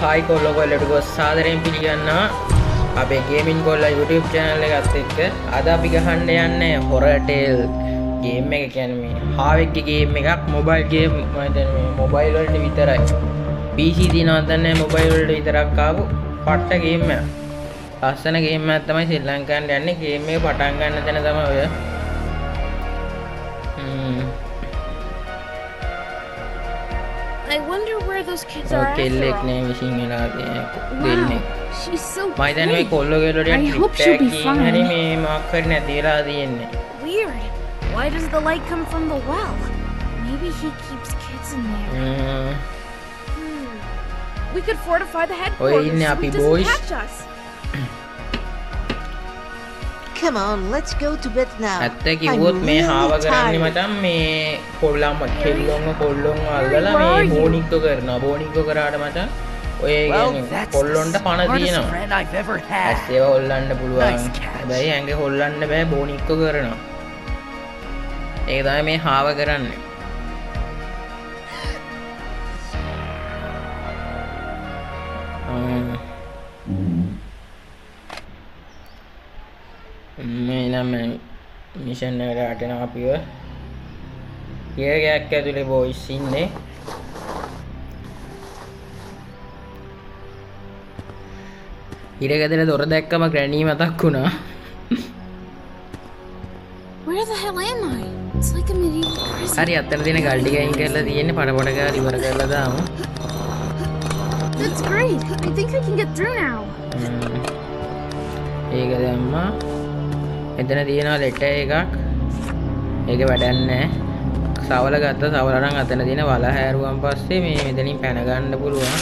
Hi කොල්ලෝ කොල්ලට ගොස් සාදරයෙන් පිළිගන්නවා අපේ ගේමින් කොල්ලා YouTube channel එකත් එක්ක. අද අපි ගහන්න යන්නේ horror tale game එක. කියන්නේ මේ හාවෙක්ගේ game එකක්. mobile game මම හිතන්නේ මේ mobile වලට විතරයි. PC දිනවත් නැහැ, mobile වලට විතරක් ආපු පට්ට game එකක්. ලස්සන game එකක් තමයි ශ්‍රී ලංකාවට යන්නේ. game එක පටන් ගන්න තැන තමයි ඔය. I wonder where those kids are Okay, after like all. name is Ingela. Wow, she's so My then we pretty. I hope she'll be fine. Weird. Why does the light come from the well? Maybe he keeps kids in there. We could fortify the headquarters so he doesn't catch us. Come on, let's go to bed now. ඇත්ත කිව්වොත් මේ හාව කරන්නේ මචං මේ කොල්ලම්ම කොල්ලොන් අල්ලලා මේ බෝනික්කෝ කරනවා. බෝනික්කෝ කරාට මචං ඔය කියන්නේ කොල්ලොන්ට පණ තියෙනවා. ඇස් ඒව හොල්ලන්න පුළුවන්. හැබැයි ඇඟ හොල්ලන්න බෑ, බෝනික්කෝ කරනවා. ඒක තමයි මේ හාව කරන්නේ. මේ නම් මිෂන් එකට අටනවා අපිව. ගෑගයක් ඇතුලේ බොයිස් ඉන්නේ. ඉරගෙදර දොර දැක්කම ග්‍රැනී මතක් වුණා. Where the hell am I? It's like a medieval prison. හරි අතන තියෙන ගල් ටික අයින් කරලා තියෙන්නේ පඩපඩ ගාලා ඉවර කරලා දාමු. That's great. I think I can get through now. ඒක දැම්මා. එතන තියෙනවා ලෙටර් එකක්. ඒක වැඩක් නැහැ. සවල ගත්ත සවල නම් අතන තියෙන වල හැරුවන් පස්සේ මේ මෙතනින් පැන ගන්න පුළුවන්.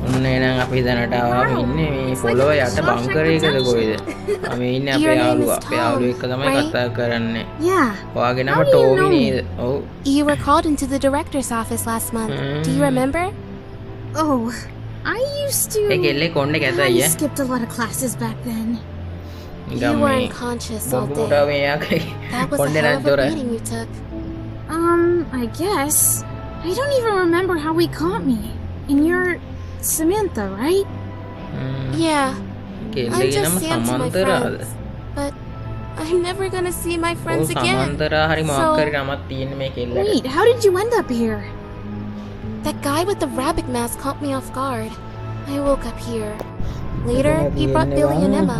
ඔන්න එහෙනම් අපි දැනට ආවම ඉන්නේ මේ පොළොව යට බංකර් එකද කොයිද? අපි ඉන්නේ අපේ යාළුවා. අපේ යාළුවෙක් එක්ක තමයි කතා කරන්නේ. Yeah. ඔයාගේ නම ටෝමි නේද? ඔව්. You were called into the director's office last month. Do you remember? Oh, I used to. ඒ කෙල්ලේ කොණ්ඩේ I කැතයි skipped a lot of classes back then. You were unconscious all day. බොබුට මෙයාගේ That was a කොණ්ඩේ hell of a නැද්දොර. beating you took. I guess. I don't even remember how he caught me. And you're Samantha, right? Yeah, කෙල්ලේ I'm නම just Sam to my සමන්තරාද? friends. But I'm never gonna see my ඔව් friends again. සමන්තරා හරි මොකක් So- හරි නමක් තියෙන්නේ මේ කෙල්ලට. Wait, how did you end up here? That guy with the rabbit mask caught me off guard. I woke up here. Later, he brought Billy and Emma.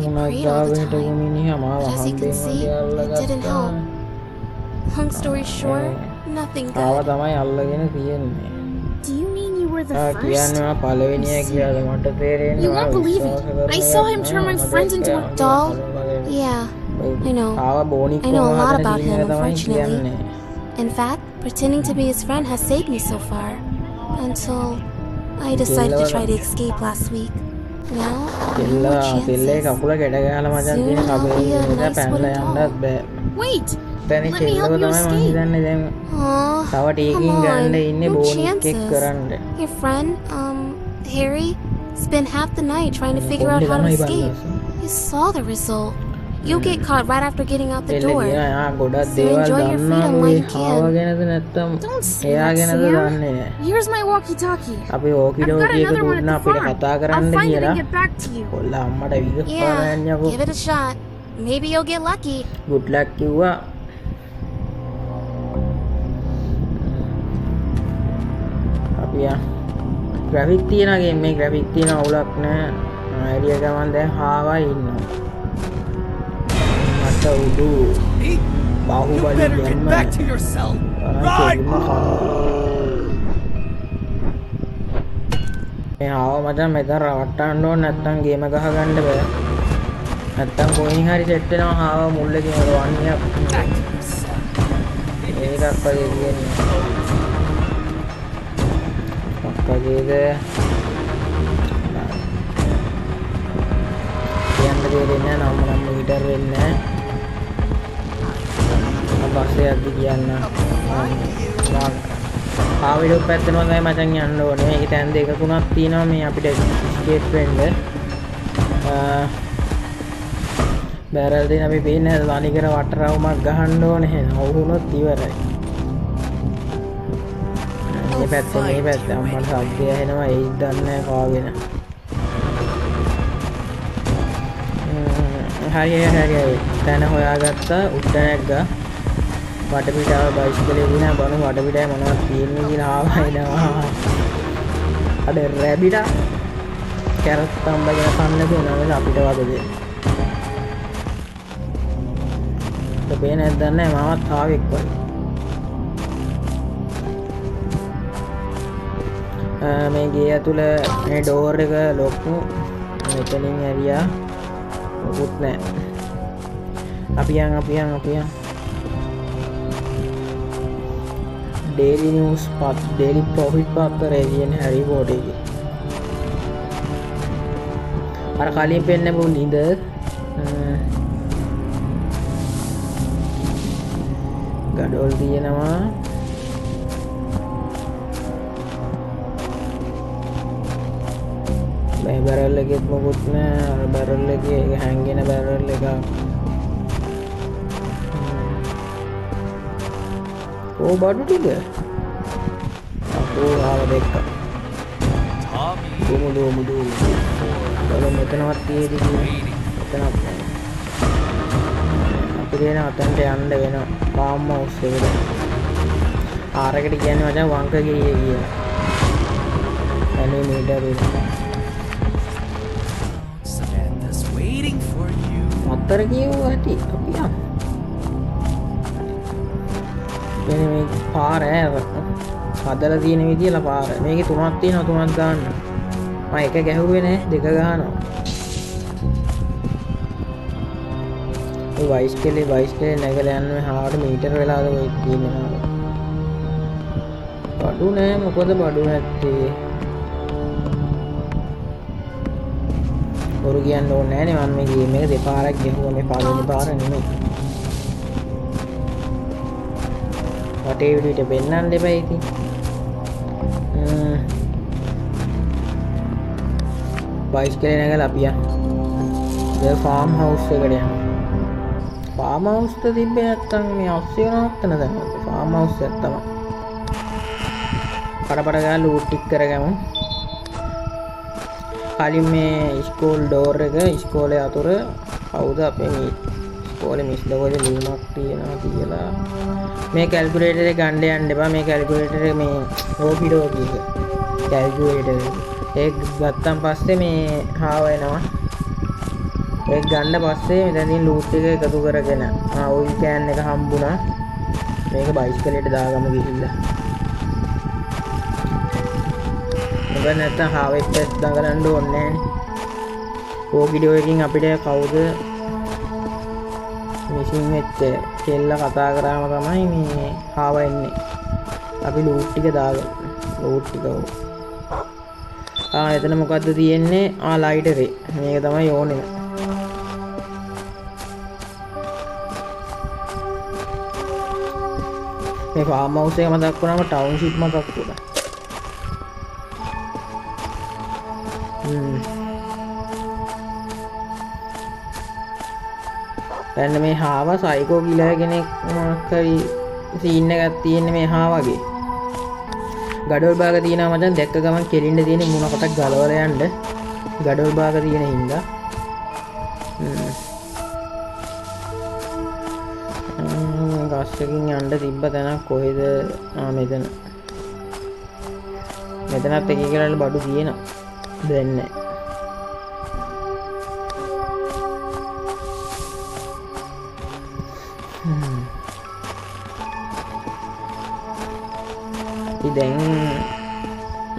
He prayed all the time. But as you can see, it didn't help. Long story short, nothing ආව good. තමයි අල්ලගෙන තියෙන්නේ. Do you mean you were the first? කියන්නේ මම පළවෙනිය කියලා මට තේරෙන්නේ. You won't believe it. I saw him turn my friends into a doll. Yeah, I know. ආව බෝනික් I know a lot about him, unfortunately. In fact, pretending to be his friend has saved me so far. Until I decided to try to escape last week. Now, no more කෙල්ලේ chances. කකුල කැඩ ගහලා මචං Soon තියෙන I'll be a කබේ nice පැනලා wooden යන්නත් බෑ. Wait! දැන් Let me කෙල්ලව help you තමයි මම escape. හිතන්නේ දැන් Aw, තව come ටීකින් ගන්න on. ඉන්නේ No බෝනික් එක් chances. කරන්න. Your friend, Harry, spent half the night trying to figure out how to escape. You saw the result. You'll get caught right after getting out the කෙල්ල door. කියන යා ගොඩක් So දේවල් enjoy your freedom දන්නවා while මේ you can. ආව ගැනද නැත්තම් Don't say එයා that, ගැනද Sam. දන්නේ නැහැ. Here's my walkie-talkie. අපි ඕකි I've got ඩෝකි එක another one at දුන්නා the අපිට farm. කතා I'll කරන්න find it කියලා. and get back to you. කොල්ල අම්මට විගස් Yeah, පාරන්නකෝ. give it a shot. Maybe you'll get lucky. good luck කිව්වා. අපි ග්‍රැෆික් තියෙන ගේම් මේ ග්‍රැෆික් තියෙන අවුලක් නැහැ. අයිඩියා ගමන් දැන් හාවයි ඉන්නවා. මට උඩු බාහුබලි Better get ගැම්ම. back to your cell. Right! මේ හාව මචං මෙතන රවට්ටන්න ඕන නැත්තම් ගේම ගහ ගන්න බෑ. නැත්තම් කොයින් හරි සෙට් වෙනවා හාව මුල්ලකින් වරවන්නේ. Back to your cell. ඒකක් වගේ කියන්නේ. මොකදේද? කියන්න දෙන්නේ නැහැ නම් මීටර වෙන්නේ නැහැ. බස්සේ යද්දි කියන්න. ආවිඩෝ පැත්තෙන් තමයි මචං යන්න ඕනේ. මේකේ තැන් දෙක තුනක් තියෙනවා මේ අපිට ස්කේප් වෙන්න. බැරල් දෙන අපි පේන්නේ තනි කර වටරවුමක් ගහන්න ඕනේ එහෙනම් වුණොත් ඉවරයි මේ පැත්තේ අම්මට සද්දය ඇහෙනවා ඒත් දන්නේ නැහැ කාගෙන හරි තැන හොයාගත්තා උඩ නැග්ගා වටපිටාව බයිසිකලේ දිනා බලමු වටපිටාවේ මොනවද තියෙන්නේ කියලා ආවයිනවා අද රැබිටා කැරට් තම්බගෙන කන්න දුන්නා අපිට වගේ දෙපේ නැද්ද නැහැ මාවත් ආවෙක් වගේ මේ ගේ ඇතුළ මේ ඩෝර් එක ලොක්ු මෙතනින් ඇරියා මොකුත් නැහැ අපි යන් ඩේලි නිවුස් පත් ඩේලි ප්‍රොෆිට් පත්තරේ තියෙන හැරි පොටර් එකේ අර කලින් පෙන්නපු ලිඳ ගඩොල් තියෙනවා මේ බැරල් එකෙත් මොකුත් නෑ අර බැරල් එකේ හැංගෙන බැරල් එක ඕ බඩු ටික අපෝ ආව දෙක්ක දුමු බලමු මෙතනවත් තියෙදි මෙතනත් නෑ අපි දෙන අතන්ට යන්න වෙනවා ෆාම් හවුස් එකට ආරකට කියන්නේ මචං වංක ගියේ කියලා අනේ මීටර් එක Samantha's waiting for you. අතර ගියෝ ඇති අපි යමු මේ පාර හදලා තියෙන විදියලා පාර මේකේ තුනක් තියෙනවා තුනක් ගන්න මම එක ගැහුවේ නෑ දෙක ගහනවා ඒ වයිස්කලේ නැගලා යන්නේ 6 මීටර වෙලාද ඔය තියෙනවා බඩු නෑ මොකද බඩු නැත්තේ බොරු කියන්න ඕනේ නෑනේ මම මේ ගේම් එක දෙපාරක් ගෙහුවා මේ පළවෙනි පාර නෙමෙයි වටේ විදිහට පෙන්නන්න දෙපා ඉතින් බයිස්කලේ නැගලා අපි යන්න ෆාම් හවුස් එකට යන්න ෆාම් හවුස් එක තිබ්බේ නැත්තම් මේ ඔස්සේ නවත්තන දැන් ෆාම් හවුස් එක තමයි පඩපඩ ගාලා ලූට් ටික කරගමු කලින් මේ ස්කූල් ඩෝර් එක ඉස්කෝලේ අතර කවුද අපේ මේ ඉස්කෝලේ මිස් ලෝකේ ලියුමක් තියෙනවා කියලා මේ කැල්කියුලේටර් එක ගන්න යන්න එපා මේ කැල්කියුලේටර් එක මේ ඕකිඩෝකි එක කැල්කියුලේටර් එක ගත්තන් පස්සේ මේ හාව එනවා ඒක ගන්න පස්සේ මෙතනින් ලූට් එක එකතු කරගෙන ඔයිල් කෑන් එක හම්බුණා මේක බයිසිකලෙට දාගමු ගිහිල්ලා මොකද නැත්තම් හාවෙක් දඟලන්න ඕනේ නෑනේ ඕකිඩෝ එකකින් අපිට කවුද මිසින් වෙච්ච කෙල්ල කතා කරාම තමයි මේ හාව එන්නේ අපි ලූට් ටික දාගමු ලූට් ටික එතන මොකද්ද තියෙන්නේ ලයිටරේ මේක තමයි ඕනේ මේ ෆාම් හවුස් එක මතක් වුණාම ටවුන්ෂිප් මතක් වුණා දැන් මේ හාව සයිකෝ කිලර් කෙනෙක් මොකක් හරි සීන් එකක් තියෙන්නේ මේ හාවගේ ගඩොල් භාග තියෙනවා මචං දැක්ක ගමන් කෙලින්න තියෙන මුණකටක් ගලවලා යන්න ගඩොල් භාග තියෙන හින්දා ගස්සකින් යන්න තිබ්බ තැනක් කොහෙද මෙතනත් එක කියලා බඩු තියෙනවා දැන් නෑ දැන්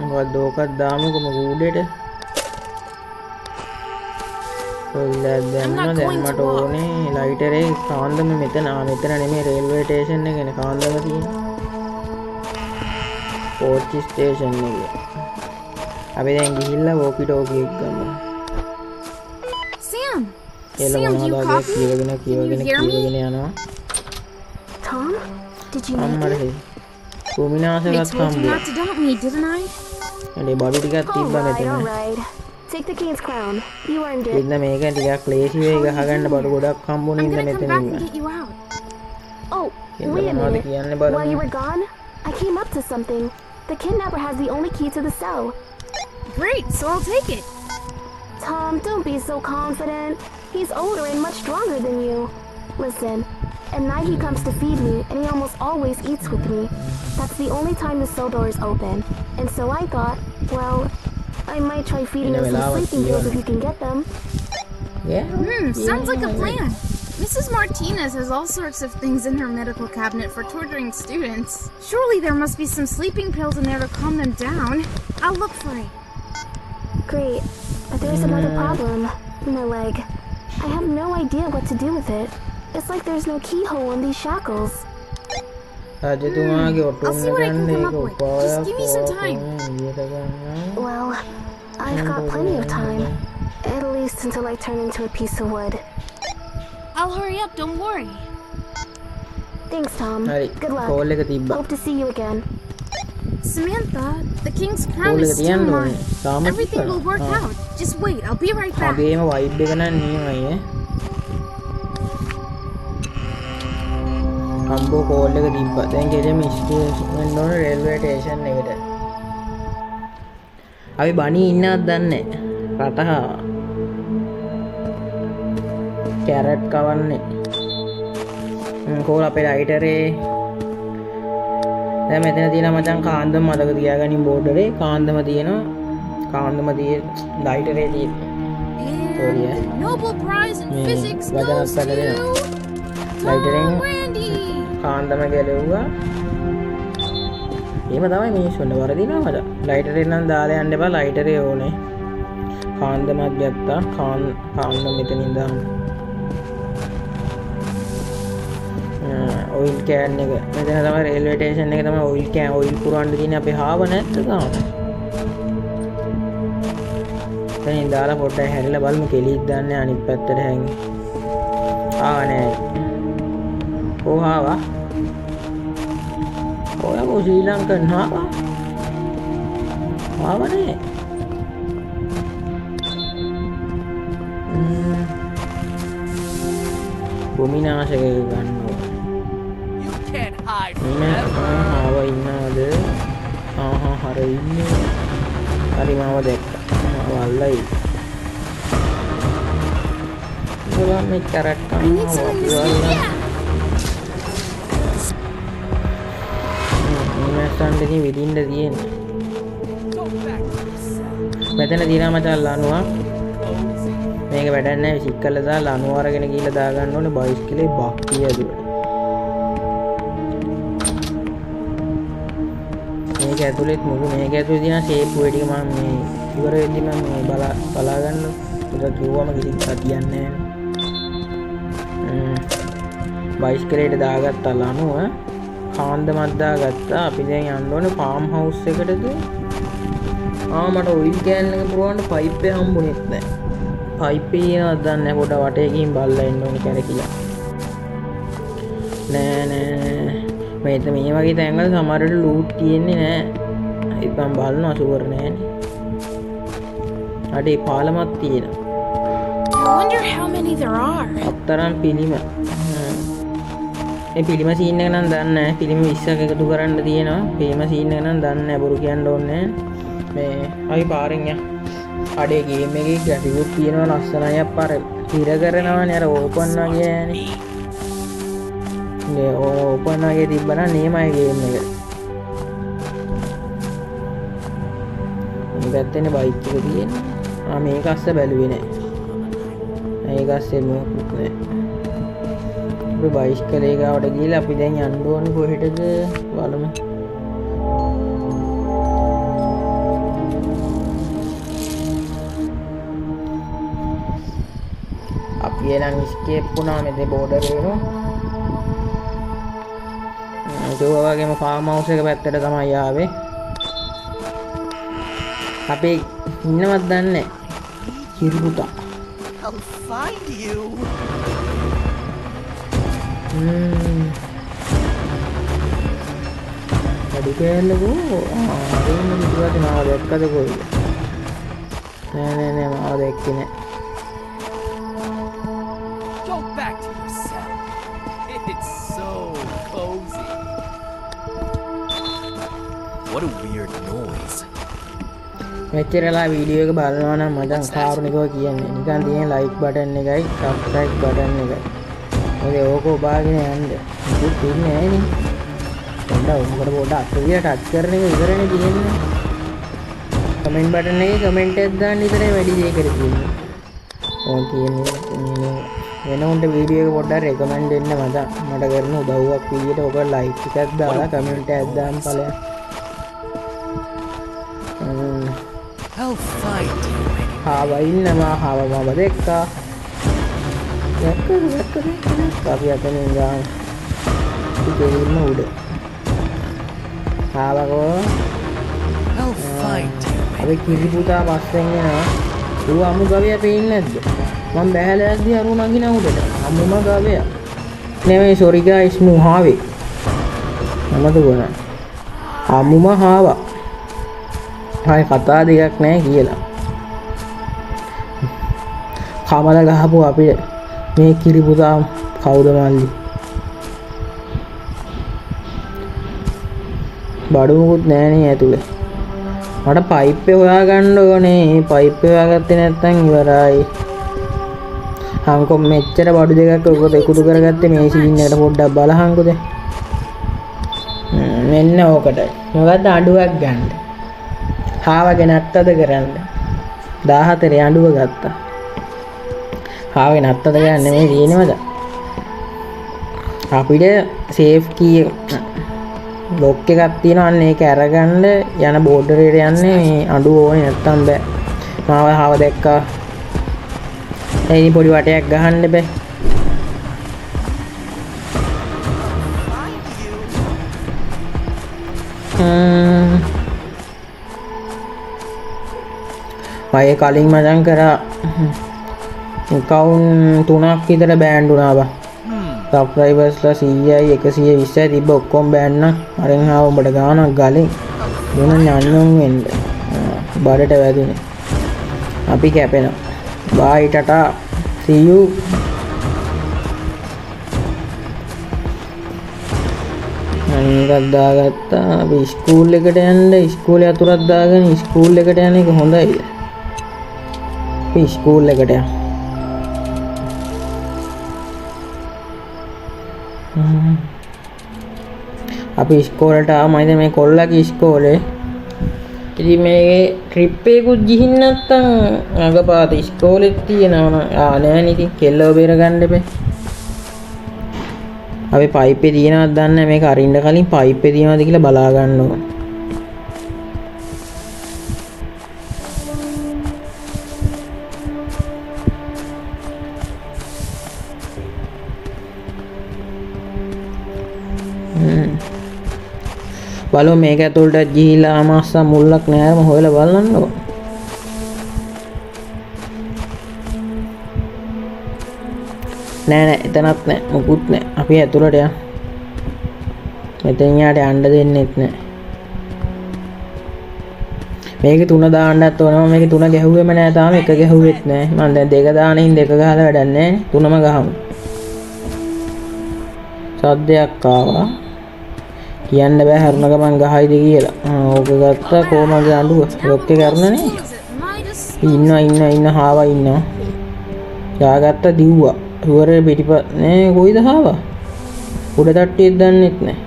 මොකක්ද ඕකත් දාමුකම කූඩේට ඔයලා දැන් මට ඕනේ ලයිටරේ කාන්දම මෙතන නෙමෙයි රේල්වේ ස්ටේෂන් එකේ නේ කාන්දම තියෙන්නේ කෝච්චි ස්ටේෂන් එකේ අපි දැන් ගිහිල්ලා වෝකි ටෝකි එක ගමු Sam! එළ Sam, do you මොනවද copy? කියවගෙන යනවා Tom? Did you අම්මට make it? Hey කුමිනාසගත් I told you හම්බුවා not to dump me, didn't I? එනේ බඩු ටිකක් තිබ්බා මෙතන Alright. Take the king's crown. You earned it. ඉන්න මේක ටිකක් ලේසි වෙයි ගහගන්න බඩු ගොඩක් හම්බුනේ I'm ඉන්න gonna come මෙතන back and ඉන්න. get you out. Oh, Kenapa wait a mau minute. dikian lebaran While ni? you were gone, I came up to something. The kidnapper has the only key to the cell. Great, so I'll take it. Tom, don't be so confident. He's older and much stronger than you. Listen, at night he comes to feed me, and he almost always eats with me. That's the only time the cell door is open. And so I thought, well, I might try feeding him some sleeping pills if you can get them. Yeah. Sounds like a plan. Mrs. Martinez has all sorts of things in her medical cabinet for torturing students. Surely there must be some sleeping pills in there to calm them down. I'll look for it. Great, but there's another problem. My leg. I have no idea what to do with it. It's like there's no keyhole in these shackles. රජතුමාගේ I'll see what I can come up with. Just give me some time. Well, I've got plenty of time. At least until I turn into a piece of wood. I'll hurry up, don't worry. Thanks, Tom. හරි Good luck. Call එක තිබ්බා. Hope to see you again. Samantha, the king's crown call is එක still තියන්න mine. ඕනේ. තාම Everything will work out. Just wait, I'll be right back. මගේම vibe එක නම් නියමයි ඈ. අම්බෝ කෝල් එක තිබ්බා. දැන් ගෙදෙම ස්ටේෂන් ඕන රේල්වේ ස්ටේෂන් එකට. අපි බණී ඉන්නවද දන්නේ නැහැ. රටහාවා. කැරට් කවන්නේ. කෝල් අපේ ලයිටරේ. දැන් මෙතන තියෙනවා මචං කාන්දම මතක තියාගනින් බෝඩරේ කාන්දම තියෙනවා. කාන්දම තියෙන ලයිටරේ තියෙන. Sorry, And the Nobel Prize in මේ Physics වචනත් goes to පැටලෙනවා. Tom ලයිටරෙන් Randy. කාන්දම ගැලෙව්වා. එහෙම තමයි මිනිස්සුන්ට වරදිනවා මට. ලයිටරේ නම් දාලා යන්න එපා ලයිටරේ ඕනේ. කාන්දමක් ගත්තා. කාන්දම මෙතනින් දාන්න. ඔයිල් කෑන් එක. මෙතන තමයි රේල්වේ ස්ටේෂන් එක තමයි ඔයිල් පුරවන්න තියෙන්නේ අපේ හාව නැද්ද තාම? දැන් දාලා පොඩ්ඩක් හැරිලා බලමු කෙලිත් දාන්නේ අනිත් පැත්තට හැංගි. නෑ. හාවා. ඔයා ශ්‍රී ලංකන් හාවා. හාව නෑ. භූමිනාශක ගන්නවා. You can't hide ඉන්න හාව ඉන්නවද? හර ඉන්නේ. හරි මාව දැක්කා. වල්ලයි. ගොල්ලෝ මේ carrot I need some of this. Yeah. ඉන්නස්සන්ටදී විදින්න තියෙන්නේ. Go back to your cell. මෙතන දිනා මචං ලනුවක්. මේක වැඩක් නැහැ විසික් කරලා දාලා ලනුව අරගෙන ගිහලා දාගන්න ඕනේ බයිස්කලේ බක්තිය ඇදුවට. මේක ඇතුළෙත් මොකද මේක ඇතුළේ තියෙන ෂේප් ඔය ටික මම මේ ඉවර වෙද්දි මම මේ බලා ගන්න. ඒක කිව්වම කිසි කතියන්නේ නැහැ. බයිස්කලේට දාගත්තා ලනුව කාන්දමක් දාගත්තා. අපි දැන් යන්න ඕනේ ෆාම් හවුස් එකටද? මට ඔයිල් කෑන් එක පුරවන්න පයිප් එක හම්බුනේත් නැහැ. පයිප් එක නේද දන්නේ පොඩ වටේ ගිහින් බලලා ඉන්න ඕනේ කැරකිලා. නෑ මේක මේ වගේ තැන්වල සමහරවිට ලූට් තියෙන්නේ නෑ. ඒත් මම බලනවා ෂුවර් නෑනේ. අඩේ පාලමක් තියෙනවා. I wonder how many there are. අත්තරම් පිළිම. මේ පිළිම සීන් එක නම් දන්නේ නැහැ. පිළිම 20ක් එකතු කරන්න තියෙනවා. පිළිම සීන් එක නම් දන්නේ නැහැ. බොරු කියන්න ඕනේ නැහැ. මේ අපි පාරෙන් යන්න. අඩේ ගේම් එකේ ග්‍රැෆික්ස් තියෙනවා ලස්සනයි අප්පර. හිර කරනවානේ අර ඕපන් වගේනේ. මේ ඕපන් වගේ තිබ්බනම් නේමයි ගේම් එක. මේ පැත්තේ බයික් එක තියෙන්නේ. මේක අස්ස බැලුවේ නැහැ. මේක අස්සේ මොකුත් නැහැ. අපි බයිස්කලේ ගාවට ගිහලා අපි දැන් යන්න ඕනේ කොහෙටද බලමු. අපි එනම් ස්කේප් වුණා මේ බෝඩර් එකේ. ඒක වගේම ෆාම් හවුස් එක පැත්තට තමයි ආවේ. අපි ඉන්නවත් දන්නේ නැහැ. හිරුටා. I'll find you. අඩි කෑල්ලකෝ ආරෙන්න කිව්වට මාව දැක්කද කොයිද? නෑ මාව දැක්කේ නෑ. Go back to your cell. It's so cozy. What a weird noise. මෙච්චරලා වීඩියෝ එක බලනවා නම් මචං කාරුණිකව කියන්නේ. නිකන් තියෙන ලයික් බටන් එකයි සබ්ස්ක්‍රයිබ් බටන් එකයි. ඔය ඕක ඔබාගෙන යන්න. මුකුත් දෙන්නේ නෑ නේ. පොඩ්ඩක් උඹට අත්විය ටච් කරන එක ඉවරනේ තියෙන්නේ. කමෙන්ට් බටන් එකේ කමෙන්ට් එකක් දාන්න විතරයි වැඩි දේ කර තියෙන්නේ. ඕන් කියන්නේ වෙන උන්ට වීඩියෝ එක පොඩ්ඩක් රෙකමන්ඩ් දෙන්න මචං. මට කරන උදව්වක් විදියට ඔබ ලයික් එකක් දාලා කමෙන්ට් එකක් දාන්න ඵලයක්. I'll find you. හාව ඉන්නවා හාව මම දැක්කා. දැක්කද අපි අතනින් ගාන. ඉතින් උඩ. හාවකෝ I'll find you. අපි කිරිපුතා පස්සෙන් එනවා. ඌ අමු ගවයා පේන්නේ නැද්ද? මම බැහැලා යද්දි අරු නගින උඩට. අමුම ගවයා. නෙමෙයි සෝරි ගයිස් මු හාවේ. මමද ගොන. අමුම හාවා. හායි කතා දෙයක් නැහැ කියලා. කමල ගහපු අපිට මේ කිරිපුතා කවුද මල්ලි? බඩුමුකුත් නෑනේ ඇතුලේ. මට පයිප් එක හොයාගන්න ඕනේ. පයිප් එක හොයාගත්තේ නැත්නම් ඉවරයි. හංකො මෙච්චර බඩු දෙකක් ඔක එකතු කරගත්තේ මේ සීන් එකට පොඩ්ඩක් බලහංකොද. මෙන්න ඕකටයි. මොකද්ද අඩුවක් ගන්න. හාවගේ නැත්තද කරන්න. 14 අඩුව ගත්තා. හාවගේ නැත්තද ගන්න නෙමෙයි තියෙනවද? අපිට සේෆ් කී ලොක් එකක් තියෙනවා. අන්න ඒක අරගන්න යන බෝඩරේට යන්නේ මේ අඩුව ඕනේ නැත්තම් බෑ. මාව හාව දැක්කා. එයි පොඩි වටයක් ගහන්න බෑ. මම කලින් මචං කරා account 3ක් විතර බෑන්ඩ් වුණා බා. සබ්ස්ක්‍රයිබර්ස්ලා 100යි 120යි තිබ්බ ඔක්කොම බෑන්ඩ් නම් අරන් ආව උඹට ගානක් ගලින් දුන ඥාන්නම් වෙන්න. බඩට වැදුනේ. අපි කැපෙනවා. bye tata see you. අනිකක් දාගත්තා. අපි ස්කූල් එකට යන්න ස්කූලේ අතුරක් දාගෙන ස්කූල් එකට යන එක හොඳයි. අපි ස්කූල් එකට යමු. අපි ඉස්කෝලේට ආවම ඉතින් මේ කොල්ලගේ ඉස්කෝලේ. ඉතින් මේ ට්‍රිප් එකකුත් ගිහින් නැත්තම් අඟපාත ඉස්කෝලෙත් තියෙනවා. නෑනේ ඉතින් කෙල්ලව බේර ගන්න එපේ. අපි පයිප් එක තියෙනවද දන්නේ නැහැ. මේක අරින්න කලින් පයිප් එක තියෙනවද කියලා බලා ගන්න ඕන. බලමු මේක ඇතුළට ගිහිලා අමාස්සා මුල්ලක් නෑම හොයලා බලන්නකො. නෑ එතනත් නෑ මොකුත් නෑ. අපි ඇතුළට යමු. මෙතෙන් යාට යන්න දෙන්නෙත් නෑ. මේක 3 දාන්නත් ඕන. මේක 3 ගැහුවෙම නෑ තාම. එක ගැහුවෙත් නෑ. මම දැන් 2 දානින් 2 ගහලා වැඩක් නෑ. 3ම ගහමු. සද්දයක් ආවා. කියන්න බෑ හරුණ ගමන් ගහයිද කියලා. ඕක ගත්තා කොහමද අඬුව. ලොක් එක කරනනේ. ඉන්න හාවා ඉන්නවා. යාගත්ත දිව්වා. ඉවරේ පිටිප නේ කොයිද හාවා? උඩ තට්ටියෙත් දන්නෙත් නෑ.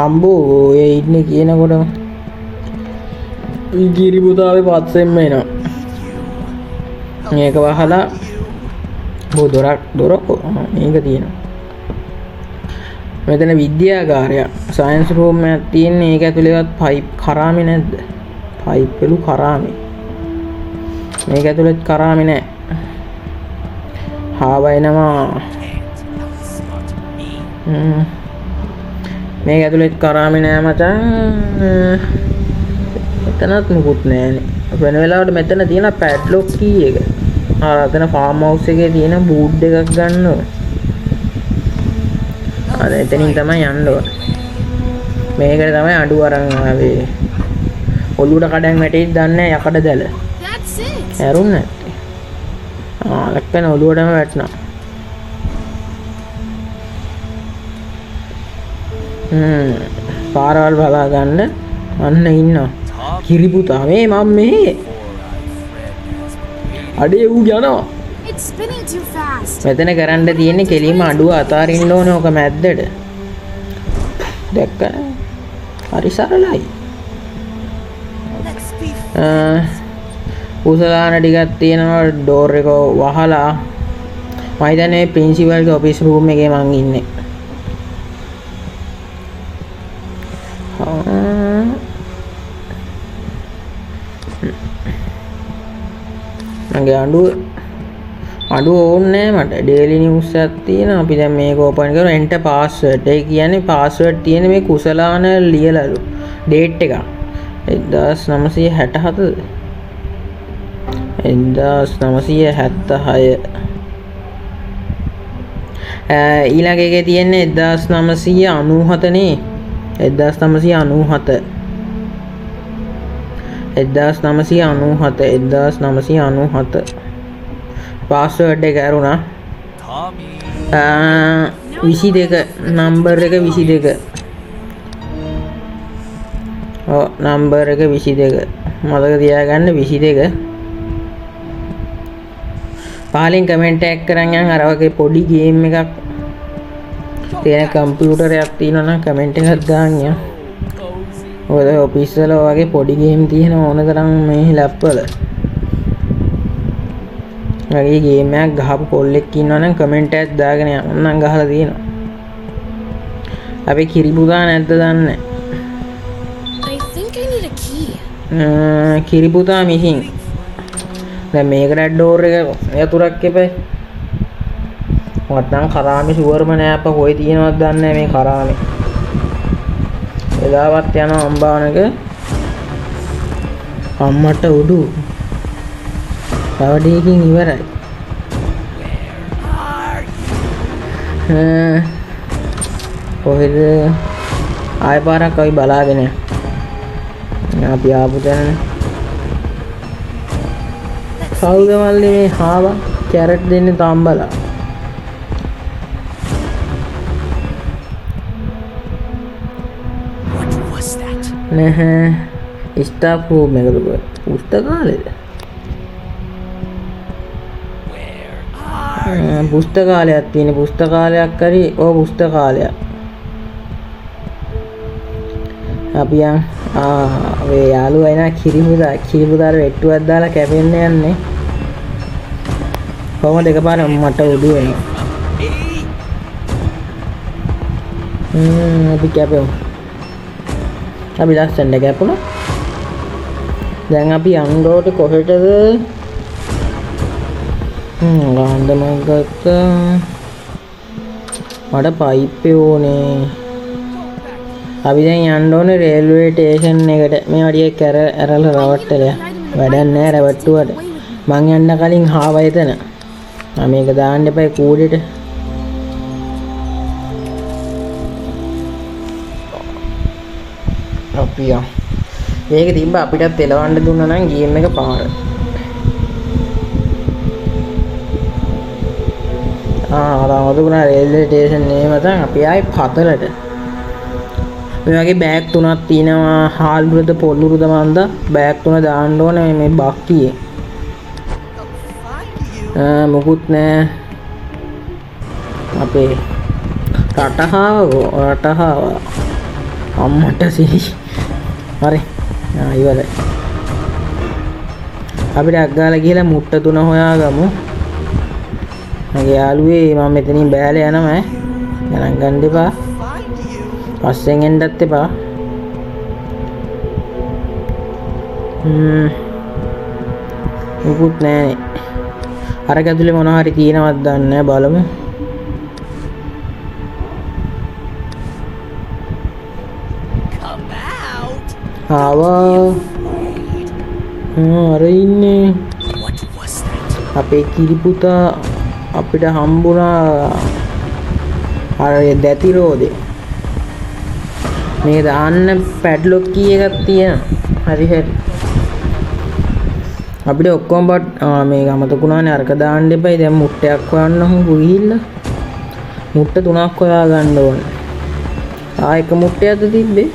අම්බෝ ඔය ඉන්නේ කියනකොටම ගිරි පුතාවේ පස්සෙන්ම එනවා. මේක වහලා බෝ දොරක් මේක තියෙනවා. මෙතන විද්‍යාගාරයක් සයන්ස් රූම් එකක් තියෙන්නේ. ඒක ඇතුළේවත් පයිප් කරාමේ නැද්ද? පයිප් වල කරාමේ. මේක ඇතුළේත් කරාමේ නැහැ. හාවයිනවා. මේක ඇතුළේත් කරාමේ නැහැ මචං. එතනත් මුකුත් නැහැනේ. වෙන වෙලාවට මෙතන තියෙන පැඩ්ලොක් කී එක. අතන ෆාම් හවුස් එකේ තියෙන බූට් එකක් ගන්න ඕන. එතනින් තමයි යන්න ඕන. මේකට තමයි අඩු අරන් ආවේ. ඔලුවට කඩන් වැටෙයිද දන්නේ නැහැ යකඩ දැල. That's it. ඇරුන්නේ නැත්තේ. ලැක්කන ඔලුවටම වැටෙනවා. පාරවල් බලා ගන්න අන්න ඉන්නවා. කිරිපුතා මේ මම මෙහෙ. අඩේ ඌ යනවා. It's spinning too fast. මෙතන කරන්න තියෙන්නේ කෙලින්ම අඩුව අතාරින්න ඕනේ ඔක මැද්දට. දැක්කද? හරි සරලයි. Let's be උසලාන ටිකක් තියෙනවා ඩෝර් එක වහලා. මම හිතන්නේ ප්‍රින්සිපල්ගේ ඔෆිස් රූම් එකේ මං ඉන්නේ. මගේ අඩුව ඕනේ මට ඩේලි නිවුස් එකක් තියෙනවා. අපි දැන් මේක ඕපන් කරමු. enter password. ඒ කියන්නේ password තියෙන්නේ මේ කුසලාන ලියලාලු. date එක 1967ද 1976 ඊළඟ එකේ තියෙන්නේ 1997 නේ 1997 පාස්වර්ඩ් එක ඇරුණා. Tommy. 22 නම්බර් එක 22. ඔව් නම්බර් එක 22. මතක තියාගන්න 22. පහලින් කමෙන්ට් එකක් කරන් යන් අර වගේ පොඩි ගේම් එකක් තියෙන කම්පියුටරයක් තියෙනවා නම් කමෙන්ට් එකක් දාන්න යන්න. ඔය ඔෆිස් වල වගේ පොඩි ගේම් තියෙන ඕන තරම් මේ ලැප් වල. වගේ ගේම් එකක් ගහපු කොල්ලෙක් ඉන්නවා නම් කමෙන්ට් එකක් දාගෙන යන්න. මම ගහලා තියෙනවා. අපි කිරිපුතා නැද්ද දන්නේ I think I need a key. නැහැ. කිරිපුතා මිසින්. දැන් මේකට ඩෝර් එක යතුරක් එපයි. මට නම් කරාමේ ෂුවර්ම නෑ අප්පා කොයි තියෙනවද දන්නේ නැහැ මේ කරාමේ. එදාවත් යන අම්බානක අම්මට උඩු තවඩේකින් ඉවරයි. කොහෙද ආය පාරක් අපි බලාගෙන අපි ආපු තැන කවුද මල්ලි මේ හාවා කැරට් දෙන්නේ තම්බලා. What was that? නැහැ ස්ටාෆ් රූම් එකද පුස්තකාලේද? පුස්තකාලයක් තියෙන පුස්තකාලයක් හරි ඕ පුස්තකාලයක්. අපි යන් මේ යාළුවා එන කිරිපුදාට වෙට්ටුවක් දාලා කැපෙන්න යන්නේ. කොහොමද එකපාර මට උඩු වෙනවා. අපි කැපෙමු. අපි ලස්සනට කැපුණා. දැන් අපි යන්න ඕනේ කොහෙටද? ගාන්ධ මම ගත්තා. මට පයිප් ඕනේ. අපි දැන් යන්න ඕනේ රේල්වේ ස්ටේෂන් එකට. මේ වඩිය ඇරලා රවට්ටලා. වැඩක් නැහැ රවට්ටුවට. මං යන්න කලින් හාව එතන. මම මේක දාන්න එපා කූඩේට. අපි මේක තිබ්බ අපිටත් එලවන්න දුන්නා නම් ගේම් එක පාර. රාමතුගුණ රේල්වේ ස්ටේෂන් එකේ මතන් අපි ආයේ පතලට. මේ වගේ බෑග් තුනක් තියෙනවා. හාල්ුරුද පොල්ලුරුද මන්ද බෑග් තුන දාන්න ඕනේ මේ බක්කියේ. මොකුත් නෑ. අපේ රටහාව අම්මට සිහි. හරි. ඉවරයි. අපිට අග්ගාලා ගිහලා මුට්ට තුන හොයාගමු. මගේ යාළුවේ මම මෙතනින් බෑලා යනවා ගණන් ගන්න එපා. පස්සෙන් එන්නත් එපා. මොකුත් නෑනේ. අර ගැදුලේ මොනවා හරි තියෙනවද දන්නේ නැහැ බලමු. Come out. ආවා. අර ඉන්නේ. What was that? අපේ කිරිපුතා අපිට හම්බුණා අර දැති රෝදේ. මේ දාන්න පැඩ්ලොක් කී එකක් තියෙනවා. හරි හරි. අපිට ඔක්කොම බට් මේක අමතකුණානේ අරක දාන්න එපයි. දැන් මුට්ටයක් හොයන්න හම්බු ගිහිල්ලා. මුට්ට 3ක් හොයා ගන්න ඕනේ. එක මුට්ටයක්ද තිබ්බේ?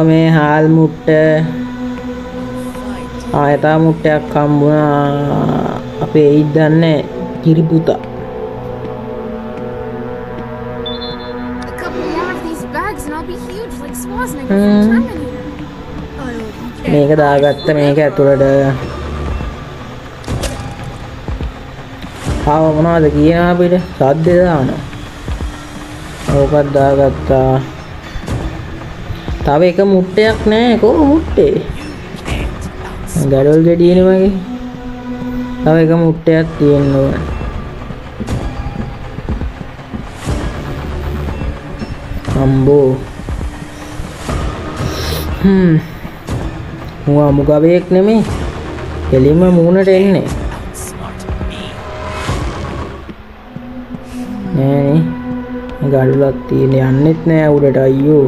මේ හාල් මුට්ට ආයතා මුට්ටයක් හම්බුණා. අපේ එයි දන්නේ කිරිපුතා. A couple more of these bags and I'll be huge like Schwarzenegger from Terminator. මේක දාගත්ත මේක ඇතුළට ආව මොනවද කියනවා අපිට සද්ද දානවා. ඕකත් දාගත්තා. තව එක මුට්ටයක් නෑ. කොහොම මුට්ටේ? ගඩොල් ගෙඩියනේ වගේ. තව එක මුට්ටයක් තියෙන්න ඕන. අම්බෝ. මුවා මුගවේක් නෙමෙයි. එළිම මූණට එන්නේ. නෑනේ. ගඩොලක් තියෙන යන්නෙත් නෑ උඩට අයියෝ.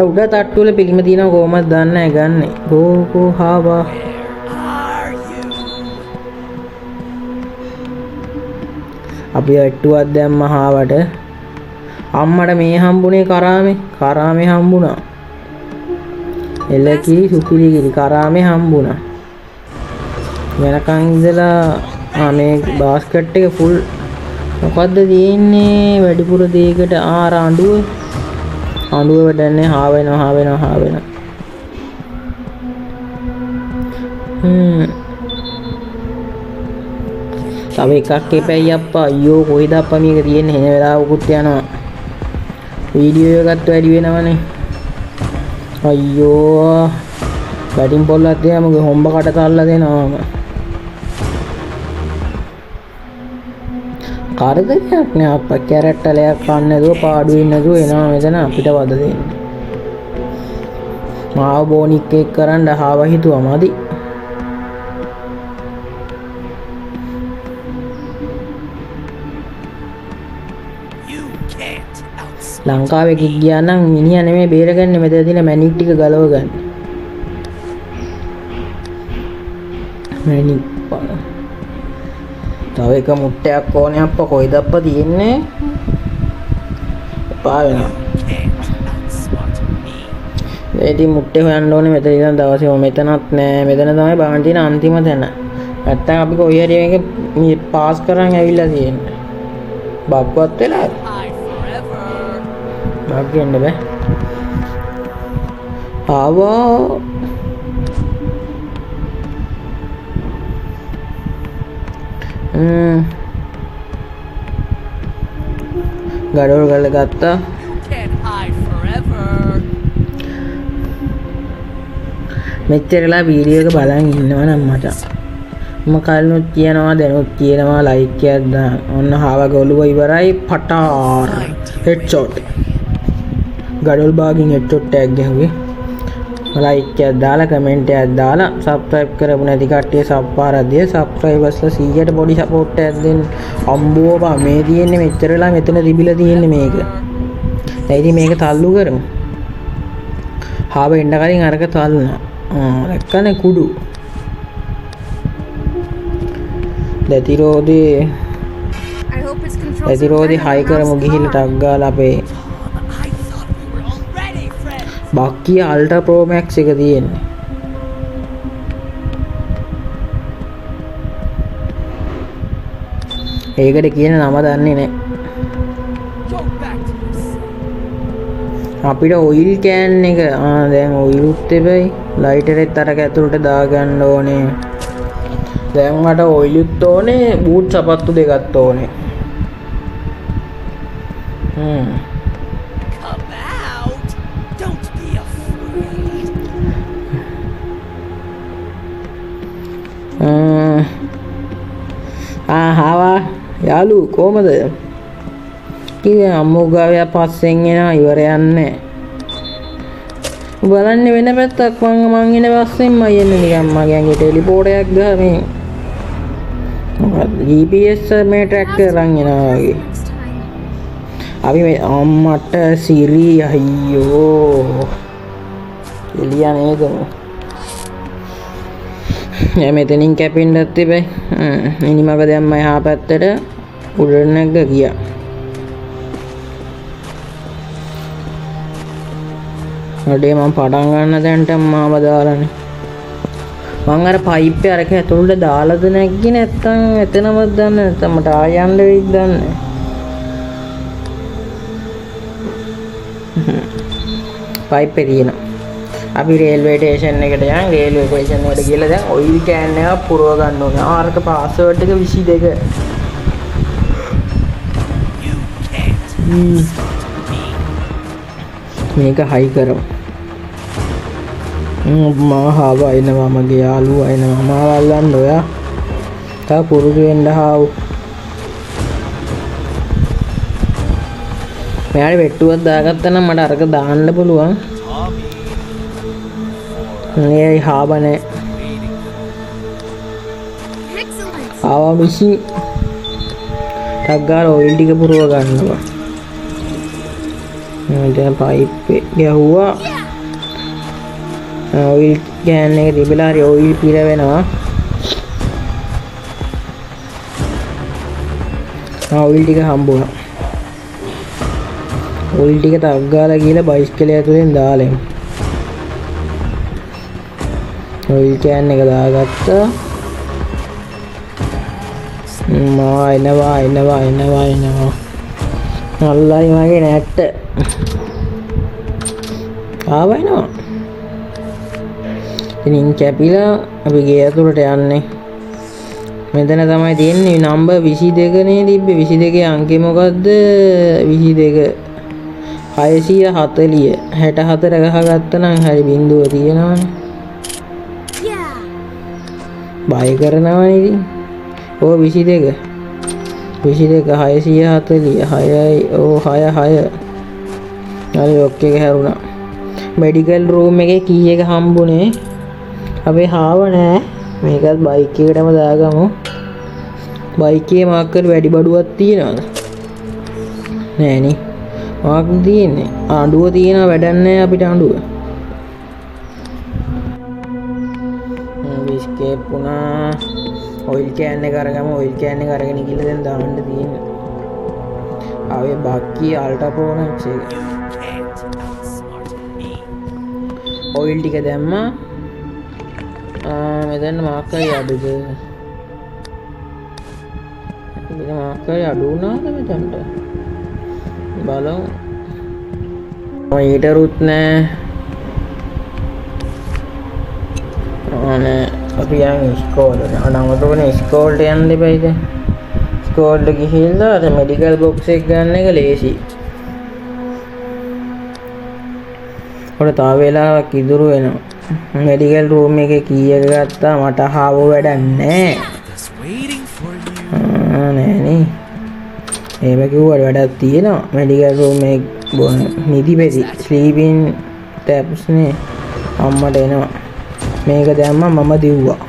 උඩ තට්ටුවල පිළිම තියෙනවා කොහොමද දන්නේ නැහැ ගන්නෙ. කෝ හාවා. අපි ඇට්ටුවක් දැම්ම හාවට. අම්මට මේ හම්බුනේ කරාමේ හම්බුණා. එලකිරි සුපිරිකිරි කරාමේ හම්බුණා. වෙනකන් ඉඳලා මේ බාස්කට් එක ෆුල් මොකද්ද තියෙන්නේ වැඩිපුර දෙයකට ආර අඬුව වැඩන්නේ හා වෙනවා. තව එකක් එපැයි අප්පා. අයියෝ කොයිද අප්පා මේක තියෙන්නේ? එන වෙලාවකුත් යනවා. වීඩියෝ එකත් වැඩි වෙනවනේ. අයියෝ බැටින් පොල්ලක් තියාම හොම්බ කට තල්ලා දෙනවාම. කාර්යයක් නෑ අප්පා. කැරට්ටලයක් කන්න නේද පාඩුවෙන් නේද එනවා මෙතන අපිට වද දෙන්න. මාව බෝනික් එක් කරන්න හාව හිතුවා මදි. ලංකාවේ ගියා නම් මිනිහා නෙමෙයි බේරගන්නේ මෙතන තියෙන මැනික් ටික ගලව ගන්න. මැනික් තව එක මුට්ටයක් ඕනේ අප්පා. කොයිද අප්පා තියෙන්නේ? එපා වෙනවා. ඉතින් මුට්ටේ හොයන්න ඕනේ මෙතන ඉඳන් දවසේ. මෙතනත් නෑ. මෙතන තමයි බලන්න තියෙන අන්තිම තැන. නැත්තම් අපි කොයි හරි මේක පාස් කරන් ඇවිල්ලා තියෙන්නේ. බක්වත් වෙලා. බක් වෙන්න බෑ. ආවා. ගඩොල් ගල ගත්තා. මෙච්චරලා වීඩියෝ එක බලන් ඉන්නවනම් මට මම කලිනුත් කියනවා දැනුත් කියනවා ලයික් එකක් දාන්න. ඔන්න හාවගේ ඔළුව ඉවරයි. පටාර් හෙඩ්ෂොට්. ගඩොල් බාගින් හෙඩ්ෂොට් ටැග් ගහුවේ. ලයික් එකක් දාලා කමෙන්ට් එකක් දාලා සබ්ස්ක්‍රයිබ් කරපු නැති කට්ටිය සබ් පාරක් දිය. සබ්ස්ක්‍රයිබර්ස්ලා 100ට පොඩි සපෝට් එකක් දෙන්න. අම්බෝ බා මේ තියෙන්නේ මෙච්චර වෙලා මෙතන තිබිලා තියෙන්නේ මේක. දැන් ඉතින් මේක තල්ලු කරමු. හාව එන්න කලින් අරක තල්ලුණා. දැක්කනේ කුඩු. දැතිරෝදේ හයි කරමු ගිහිල්ලා ටක් ගාලා අපේ බක්කිය අල්ට්‍රා ප්‍රෝ මැක්ස් එක තියෙන්නේ. ඒකට කියන නම දන්නේ නැහැ. අපිට ඔයිල් කෑන් එක දැන් ඔයිලුත් එපයි. ලයිටරෙත් අරක ඇතුළට දාගන්න ඕනේ. දැන් මට ඔයිලුත් ඕනේ. බූට් සපත්තු දෙකක් ඕනේ. හාවා යාලු කොහමද? කිව්වේ අම්මෝ ගාවියා පස්සෙන් එනවා ඉවර යන්නේ. බලන්න වෙන පැත්තක් මං ඉන පස්සෙන්ම යන්නේ නිකන් මගේ ඇඟේ ටෙලිපෝට් එකක් ගහ මේ. GPS මේ ට්‍රැක් කරන් එනවා වගේ. Next time. අපි මේ අම්මට සිරි අයියෝ එළියා නේද මේ මෙතනින් කැපෙන්නත් තිබේ මිනිමක දැම්ම එහා පැත්තට උඩට නැග්ග ගියා අඩේ මම පටන් ගන්න දැන්ට මාව දාලානේ මං අර පයිප් එක අරක ඇතුළට දාලාද නැග්ගේ නැත්තම් එතනවත් දන්නේ නැත්තම් මට ආය යන්න වෙයිද දන්නේ පයිප් එක තියෙනවා අපි රේල්වේ ස්ටේෂන් එකට යන් රේල්වේ ස්ටේෂන් එකට ගිහලා දැන් ඔයිල් කෑන් එක පුරව ගන්න ඕනේ ආරක පාස්වර්ඩ් එක 22 මේක හයි කරමු මහාව එනවා මගේ යාළුවා එනවා මාව අල්ලන්න ඔයා තා පුරුදු වෙන්න හාව් මෙයාට වෙට්ටුවක් දාගත්තා නම් මට අරක දාන්න පුළුවන් මේ හාබනේ Excellent. ආවා මිෂින් ටක් ගාලා ඔයිල් ටික පුරව ගන්නවා දැන් පයිප් එක ගැහුවා ඔයිල් කෑන් එක තිබිලා හරි ඔයිල් පිර වෙනවා ඔයිල් ටික හම්බුණා ඔයිල් ටික ටක් ගාලා ගිහලා බයිස්කලය ඇතුලෙන් දාලා ඔයිල් කෑන් එක දාගත්තා එනවා අල්ලයි මගේ නැට්ට ආවා එනවා ඉතින් කැපිලා අපි ගේ ඇතුළට යන්නේ මෙතන තමයි තියෙන්නේ නම්බර් 22 නේ තිබ්බේ 22 අංකය මොකද්ද 22 640 64 ගහගත්තා නම් හරි බින්දුව තියෙනවනේ Yeah. බය කරනවනේ ඉතින් ඕ 22 640 6යි ඕ 6 හරි ඔක් එක හැරුණා මෙඩිකල් රූම් එකේ කී එක හම්බුනේ අපේ හාව නෑ මේකත් බයික් එකටම දාගමු බයික් එකේ මාක්කර වැඩි බඩුවක් තියනවද නෑනේ මාක් තියෙන්නේ ආඬුව තියෙනවා වැඩක් නෑ අපිට ආඬුව බිස්කේප් වුණා ඔයිල් කෑන් එක අරගමු ඔයිල් කෑන් එක අරගෙන ගිහලා දැන් දාන්න තියෙන්නේ ආවේ බක්කි අල්ටාපෝනක්ස් එක ඔයිල් ටික දැම්මා මෙතන මාක්කරි අඩුද මෙතන මාක්කරි අඩු වුණාද මෙතනට බලමු මීටරුත් නෑ අනේ අපි යන් ඉස්කෝලේ අනවතෝනේ ඉස්කෝලේට යන්න දෙපයිද ඉස්කෝලේට ගිහිල්ලා අර මෙඩිකල් බොක්ස් එක ගන්න එක ලේසි ඔර තා වෙලාවක් ඉතුරු වෙනවා මෙඩිකල් රූම් එකේ කීයක ගත්තා මට හාව වැඩක් නෑ නෑනේ එහෙම කිව්වට වැඩක් තියෙනවා මෙඩිකල් රූම් එකේ නිදිපෙති ස්ලීපින් ටැබ්ස් නේ අම්මට එනවා මේක දැම්මා මම දිව්වා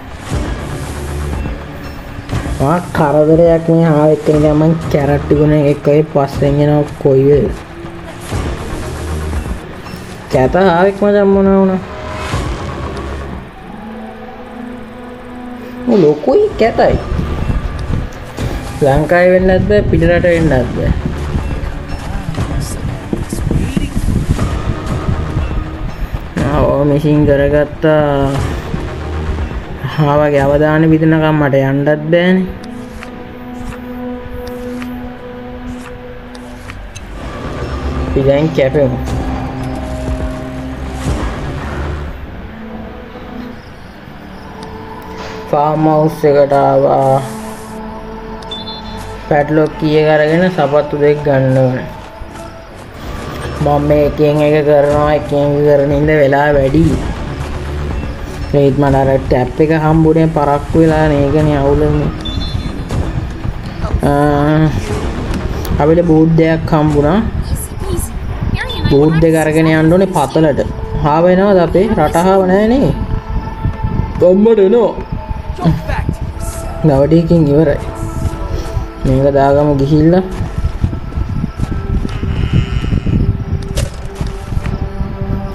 මා කරදරයක් මේ හාව එක්ක නිකන් මං කැරට් ගුණ එක ඔය පස්සෙන් එනවා කොයි වෙල කැත හාවෙක් මචං මොනවා වුණා ලොකුයි කැතයි ලංකාවේ වෙන්නත් බෑ පිටරට වෙන්නත් බෑ මිසින් කරගත්තා හාවගේ අවදාන විදිනකම් මට යන්නත් බෑනේ ඉතින් කැපෙමු ෆාම් හවුස් එකට ආවා පැඩ්ලොක් කී එක අරගෙන සපත්තු දෙක ගන්න ඕනේ මම මේකෙන් එක කරනවා එකෙන් කරන ඉඳ වෙලා වැඩි ඒත් මට අර ටැප් එක හම්බුනේ පරක්කු වෙලා නේකනේ අවුලනේ අපිට බූට් දෙකක් හම්බුණා බූට් දෙක අරගෙන යන්න ඕනේ පතලට හාව එනවද අපේ රට හාව නැහැ නේ කොම්මඩ එනවා දවඩේකින් ඉවරයි. මේක දාගමු ගිහිල්ලා.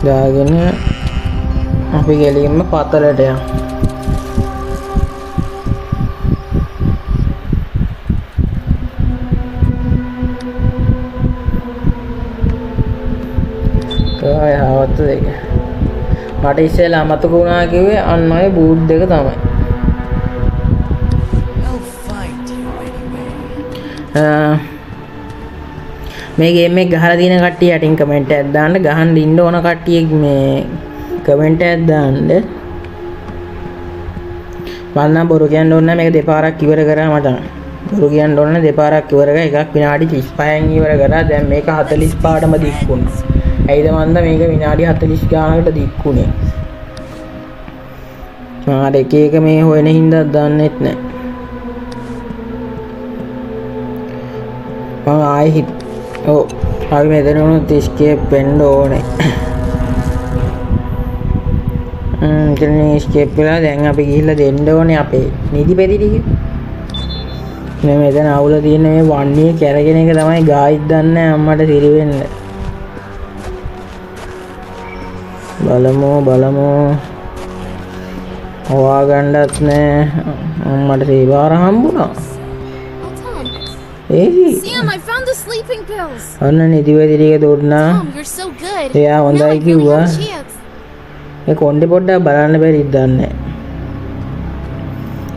දාගෙන අපි ගෙලින්ම පතලට යමු. ආවත දෙක. මට ඉස්සෙල්ලා අමතක වුණා කිව්වේ අන්න ඔය බූට් දෙක තමයි. I'll find you anyway. මේ ගේම් එක ගහලා තියෙන කට්ටිය යටින් කමෙන්ට් එකක් දාන්න. ගහන්න ඉන්න ඕන කට්ටිය මේ කමෙන්ට් එකක් දාන්න. මම නම් බොරු කියන්න ඕන නැහැ. මේක දෙපාරක් ඉවර කරා මචං. බොරු කියන්න ඕන නැහැ. දෙපාරක් ඉවර කරා. එකක් විනාඩි 35න් ඉවර කරා. දැන් මේක 45ටම දික්කුණා. ඇයිද මන්ද මේක විනාඩි 40 ගානකට දික්කුණේ. මාර එක එක මේ හොයන හින්දා දන්නෙත් නැහැ. මම ආයි අපි මෙතන උනොත් escape වෙන්න ඕනේ. එතන escape වෙලා දැන් අපි ගිහිල්ලා දෙන්න ඕනේ අපේ නිදිපෙති ටික. මේ මෙතන අවුල තියෙන මේ වන්නේ කැරගෙන එක තමයි ගායිත් දන්නේ අම්මට සිරි වෙන්න. බලමු හොවා ගන්නත් නෑ. අම්මට සීවාර හම්බුණා. Sam, I found the sleeping pills. අන්න නිදිපෙති ටික දුන්නා. Mom, you're so good. එයා Now I හොඳයි really කිව්වා. have a chance. ඒ කොණ්ඩේ පොඩ්ඩක් බලන්න බැරිද දන්නේ.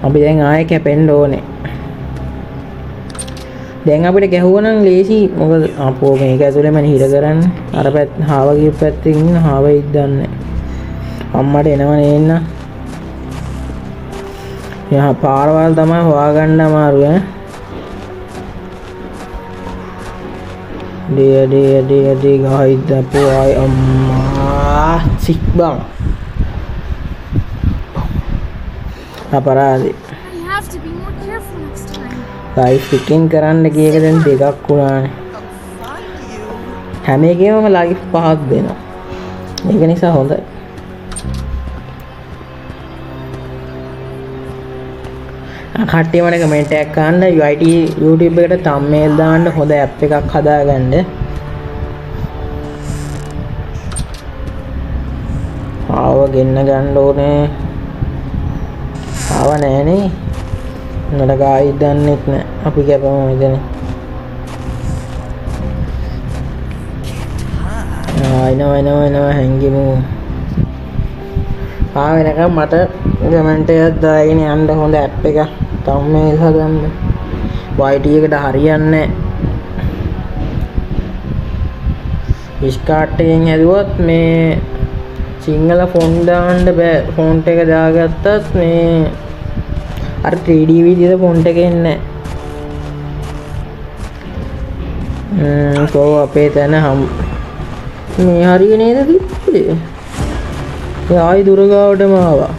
අපි දැන් ආයෙ කැපෙන්න ඕනේ. දැන් අපිට ගැහුවා නම් ලේසි. මොකද අපෝ මේක ඇතුළේම හිර කරන්නේ. අර පැත්ත හාව ගිය පැත්තෙන් ඉන්න හාවෙයිද දන්නේ. අම්මට එනව නේන්න. යහ පාරවල් තමයි හොයාගන්න අමාරු ඈ. ඩේ ගහයිද අපෝ ආයි අම්මා සික්බම්. අපරාධේ. I have to be more careful next time. Life එකකින් කරන්න ගියක දැන් දෙකක් වුණානේ. හැම එකේම ලයිෆ් 5ක් දෙනවා. ඒක නිසා හොඳයි. කට්ටිය මට කමෙන්ට් එකක් ගන්න UIT YouTube එකට thumbnail දාන්න හොඳ app එකක් හදාගන්න. ආව ගෙන්න ගන්න ඕනේ. ආව නෑනේ. නඩ ගායි දන්නෙත් නෑ. අපි කැපමු මෙතන. එනවා හැංගිමු. වෙනකම් මට කමෙන්ට් එකක් දාගෙන යන්න හොඳ app එකක් thumbnail හදන්න. YT එකට හරියන්නේ නැහැ. ස්කාට් එකෙන් හැදුවත් මේ සිංහල ෆොන්ට් දාන්න බෑ. ෆොන්ට් එක දාගත්තත් මේ අර 3D විදිහට ෆොන්ට් එක එන්නේ නැහැ. කෝ අපේ තැන මේ හරිය නේද තිබ්බේ? ඒ ආයි දුරගාවටම ආවා.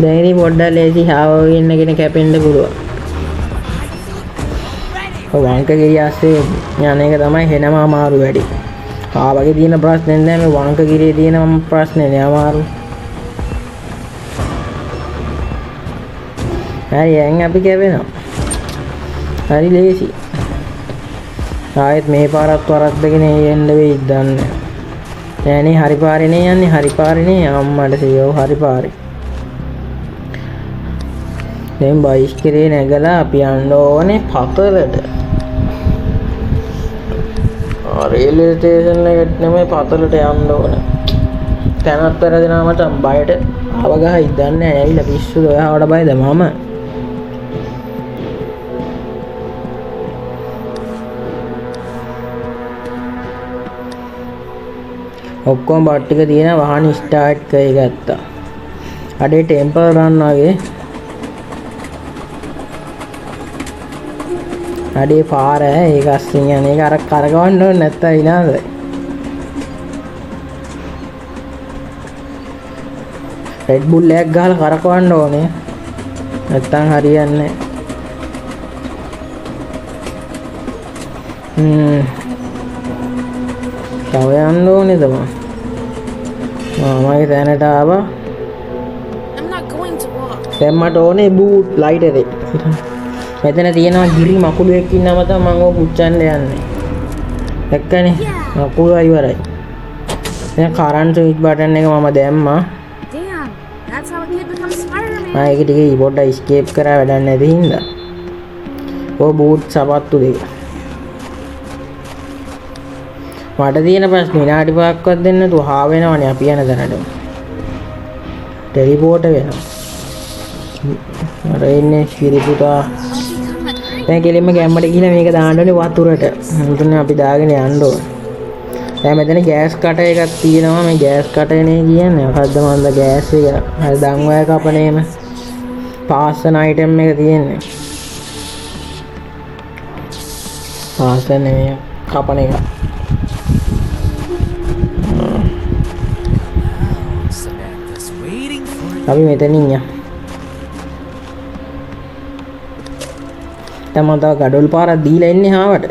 දැන් ඉතින් පොඩ්ඩක් ලේසි හාව වෙන්නගෙන කැපෙන්න පුළුවන්. වංක ගිරිය ඇස්සේ යන එක තමයි හෙනම අමාරු වැඩි. ආවගේ තියෙන ප්‍රශ්නේ නෑ මේ වංක ගිරියේ තියෙන ප්‍රශ්නේ නේ අමාරු. හරි යන් අපි කැවෙනවා. හරි ලේසි. ආයෙත් මේ පාරත් වරද්දගෙන එන්න වෙයිද දන්නේ නෑනේ. හරි පාරේ නේ යන්නේ. හරි පාරේ නේ අම්මට සීයෝ හරි පාරේ. දැන් බයිස්කලේ නැගලා අපි යන්න ඕනේ පතලට. රේල්වේ ස්ටේෂන් එකට නෙමෙයි පතලට යන්න ඕනේ. තැනත් වැරදෙනවා මට බයට ආව ගහයි දන්නේ නැහැ. ඇවිල්ලා පිස්සුද ඔයාවට බයද මම? ඔක්කොම බට් ටික තියෙන වාහන ස්ටාර්ට් කරගත්තා. අඩේ ටෙම්පල් රන් වගේ. අඩේ පාර ඒක අස්සින් යන එක අර කරකවන්න ඕනේ නැත්තම් විනාසයි. රෙඩ් බුල් එකක් ගහලා කරකවන්න ඕනේ. නැත්තම් හරියන්නේ නැහැ. තව යන්න ඕනේද මම? මමයි දැනට ආවා. I'm not going to walk. දැන් මට ඕනේ බූට් ලයිටර් එක. මෙතන තියෙනවා ගිරි මකුළුවෙක් ඉන්නම තමයි මම ඕක පුච්චන්න යන්නේ. දැක්කනේ? මකුළුව ඉවරයි. දැන් කරන්ට් ස්විච් බටන් එක මම දැම්මා. Damn, that's how a kid becomes Spider-Man. ඒක ටික පොඩ්ඩක් escape කරා වැඩක් නැති හින්දා. ඔය බූට් සපත්තු දෙක. මට තියෙන ප්‍රශ්නේ විනාඩි 5ක්වත් දෙන්න නැතුව හා වෙනවනේ අපි යන තැනට. ටෙලිපෝට් වෙනවා. මට ඉන්නේ කිරිපුතා. දැන් කෙලින්ම ගැම්මට ගිහින් මේක දාන්න ඕනේ වතුරට. මුතුනේ අපි දාගෙන යන්න ඕනේ. දැන් මෙතන ගෑස් කටර් එකක් තියෙනවා. මේ ගෑස් කටරනේ කියන්නේ මොකද්ද මන්ද ගෑස් එක. හරි දන්වය කපනේම. පාස්සන අයිටම් එක තියෙන්නේ. පාස්සන මේ කපන එක. Samantha's waiting for you. අපි මෙතනින් යමු. තමන් තව ගඩොල් පාරක් දීලා ඉන්නේ හාවට.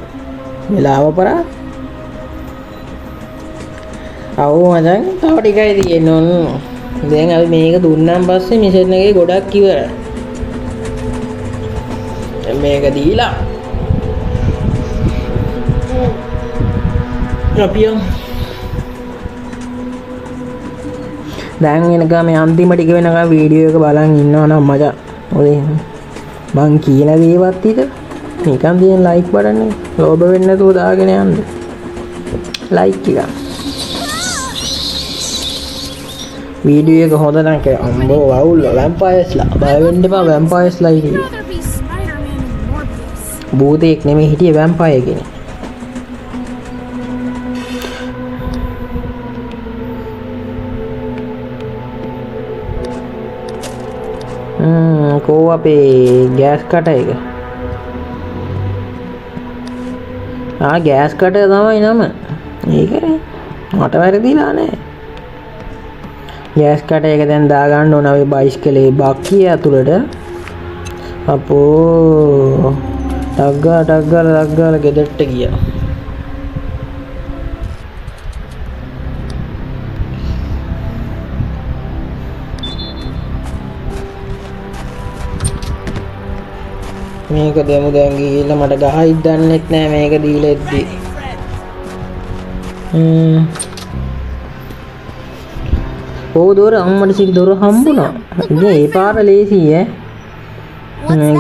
වෙලාව පරා. අවු මචං තව ටිකයි තියෙන්නේ ඔන්න. දැන් අපි මේක දුන්නාන් පස්සේ මිෂන් එකේ ගොඩක් ඉවරයි. දැන් මේක දීලා අපි යමු. දැන් එනකම් මේ අන්තිම ටික වෙනකම් වීඩියෝ එක බලන් ඉන්නවා නම් මචං. ඔය මං කියන දේවත් හිත නිකන් තියෙන ලයික් බටන් එක ලෝභ වෙන්නේ නැතුව දාගෙන යන්න. ලයික් එක. වීඩියෝ එක හොඳ නම් අම්බෝ වවුල් වැම්පයර්ස්ලා බය වෙන්න එපා වැම්පයර්ස්ලා I'd ඉන්නේ. rather be Spider-Man in Morbius. භූතයෙක් නෙමෙයි හිටියේ වැම්පයර් කෙනෙක්. කෝ අපේ ගෑස් කට එක. ගෑස් කට තමයි නම. ඒකනේ. මට වැරදිලා නෑ. ගෑස් කට එක දැන් දාගන්න ඕන අපි බයිස්කලේ බක්කිය ඇතුළට. අපෝ ටග්ගාල ගෙදරට ගියා. මේක දෙමු දැන් ගිහිල්ලා මට ගහයි දන්නෙත් නෑ මේක දීලා එද්දි. දොර අම්මට සිල් දොර හම්බුණා. ඉතින් ඒ පාර ලේසි ඈ.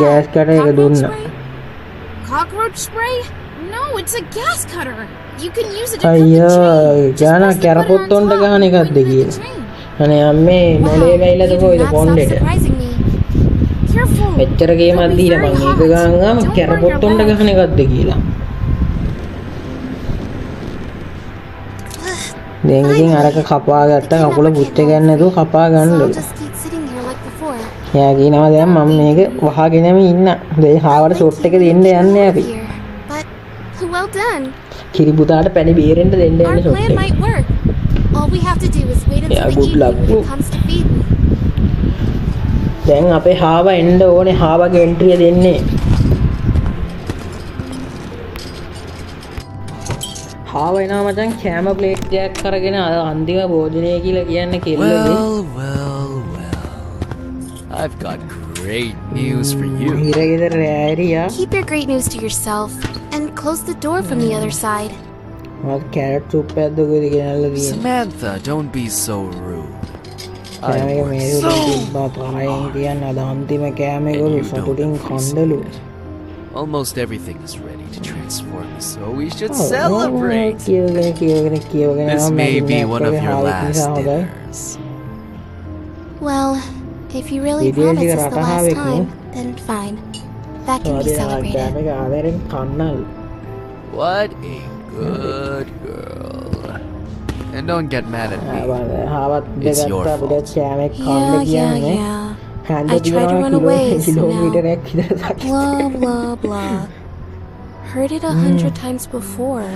ගෑස් කටර් එක දුන්නා. Cockroach spray? No, it's a gas cutter. You can use it to අයියෝ cut ජාන the chain. කැරපොත්තොන්ට ගහන එකක්ද කියලා. අනේ අම්මේ මොලේ වැයිලාද කොයිද පොණ්ඩෙට. Careful. මෙච්චර ගේමක් දීලා මං ඒක ගාන්ගාම කැරපොත්තොන්ට ගහන එකක්ද කියලා. දැන් ඉතින් අරක කපා ගත්ත කකුල පුච්ච ගන්න නැතුව කපා ගන්නලු. Just keep sitting here like before. එයා කියනවා දැන් මම මේක වහගෙනම ඉන්න. දැන් හාවට ෂොට් එක දෙන්න යන්නේ අපි. Here. But well done. කිරිපුතාට පැණි බේරෙන්න දෙන්න Our යන්නේ ෂොට් plan එක. might work. All we have to do is wait Yeah, until the good luck. evening when it comes to feed me. දැන් අපේ හාව එන්න ඕනේ හාවගේ එන්ට්‍රිය දෙන්නේ. හාව එනවා මචං කැම ප්ලේට් එකක් අරගෙන අන්තිම භෝජනය කියලා කියන්නේ කෙල්ලනේ. Well. I've got great news for you. හිරගෙදර රෑරියා. Keep your great news to yourself and close the door from the other side. මම කැරට් සුප් එකක් දුකද ගෙනල්ලා තියෙනවා. Samantha, don't be so rude. I කෑමක work මේක so තිබ්බා තරයෙන් කියන්න අද අන්තිම කෑමකලු and you සතුටින් don't කණ්ඩලු. appreciate it. Almost everything is ready to transform, so we should celebrate. කියවගෙන This යනවා may be මැඩින් one of එකේ your හාවෙක් last නිසා හොඳයි. dinners. Well, if you really Video promise එක it's the රට last හාවෙක් time, නේ. then fine. That can be celebrated. කෑමක ආදරෙන් කන්නලු. What a good girl. And don't get mad at me. හාවත් It's your දෙගත්තා අපිට fault. කෑමක් කන්න කියන්නේ. Yeah. කන්න I tried to run away, so now- කිලෝමීටරයක් විතර සැකි. Blah. Heard it 100 times before.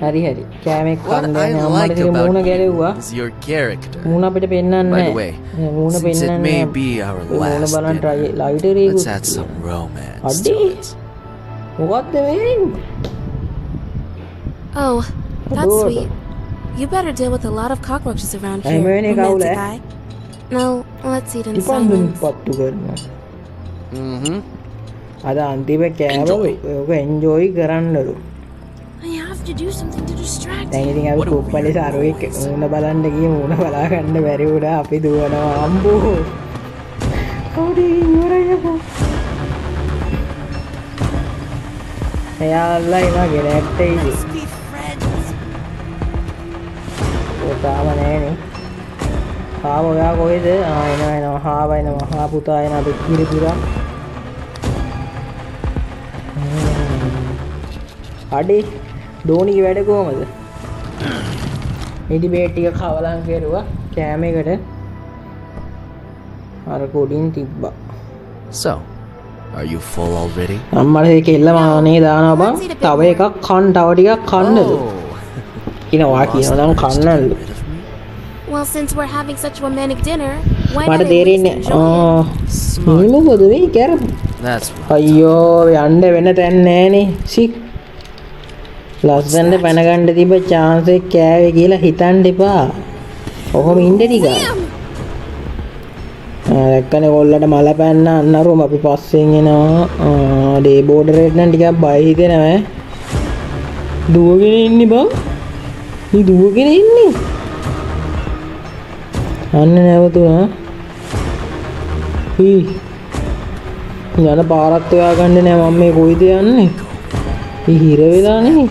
හරි කෑමක් What කන්න I යන like අම්මට ඉතින් මූණ about ගැලෙව්වා. you is your character. මූණ අපිට පෙන්වන්නේ By the නැහැ. way, මූණ since it පෙන්වන්නේ may නැහැ. be our ඒ මූණ last බලන් try dinner, ලයිටරේ let's add some romance to අඩේ it. මොකද්ද මේ? Oh, that's Adorable. sweet. You better deal with a lot of cockroaches around Hey, here, Monica, romantic ule. guy. Now, let's eat in ඉපන්දුන් silence. පත්තු කරනවා. Mm-hmm. අද අන්තිම කෑමයි. ඔක enjoy කරන්නලු. I have to do something to distract දැන් him. ඉතින් අපි කුප්පලි සරුවෙක් මූණ බලන්න ගියේ මූණ බලා ගන්න බැරි වුණා. අපි දුවනවා අම්බෝ. කවුද ඉවරයකෝ. එයාලා ඉමගේ නැට්ටේ ඉති. Let's be friends. ඔතාව නෑනේ. හාව ඔයා කොහෙද? එනවා හාව එනවා. හා පුතා එනවා දෙකිරි පුරා. අඩේ ඩෝනිගේ වැඩ කොහමද? මිඩි බේට් ටික කවලම් කෙරුවා කෑම එකට. අර කොඩින් තිබ්බා. So, are you full already? අම්මලා ඒක එල්ල මානේ දානවා බං. තව එකක් කන්න තව ටිකක් කන්නද? කිනවා කියනවා නම් කන්නලු. Well, since we're having such romantic dinner, why මට not at least තේරෙන්නේ enjoy it? මොකද මේ කරපු? That's right. අයියෝ යන්න වෙන තැන් නෑනේ. සික් ලස්සනට පැන ගන්න තිබ්බ chance එක කෑවේ කියලා හිතන්න එපා. ඔහොම ඉන්න ටික. දැක්කනේ කොල්ලට මල පැන්න අන්නරුම අපි පස්සෙන් එනවා. ඩේ බෝඩර් එකට නම් ටිකක් බය හිතෙනවා. දුවගෙන ඉන්නේ බං. මේ දුවගෙන ඉන්නේ. අන්න නැවතුණා. යන පාරත් හොයාගන්නේ නෑ මම මේ කොයිද යන්නේ? හිර වෙලා නේ.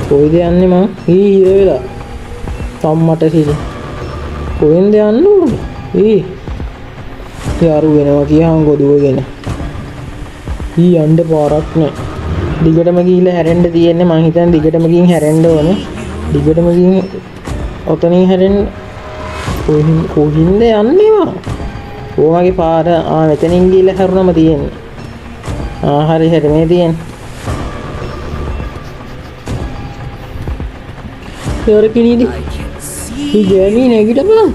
කොයිද යන්නේ මම? හිර වෙලා. සම්මට සිට. කොහෙන්ද යන්න ඕනේ? යාරු වෙනවා කියහන් ගොදුවගෙන. යන්න පාරක් නෑ. දිගටම ගිහිල්ලා හැරෙන්න තියෙන්නේ මං හිතන්නේ දිගටම ගිහින් හැරෙන්න ඕනේ. දිගටම ගිහින් ඔතනින් හැරෙන්න කොහින්ද යන්නේ මම? ඕමගේ පාර මෙතනින් ගිහිල්ලා හැරුණම තියෙන්නේ. හරි හරි මේ තියෙන්නේ. යරකිනීද? මේ ගෑණි නැගිටපන්.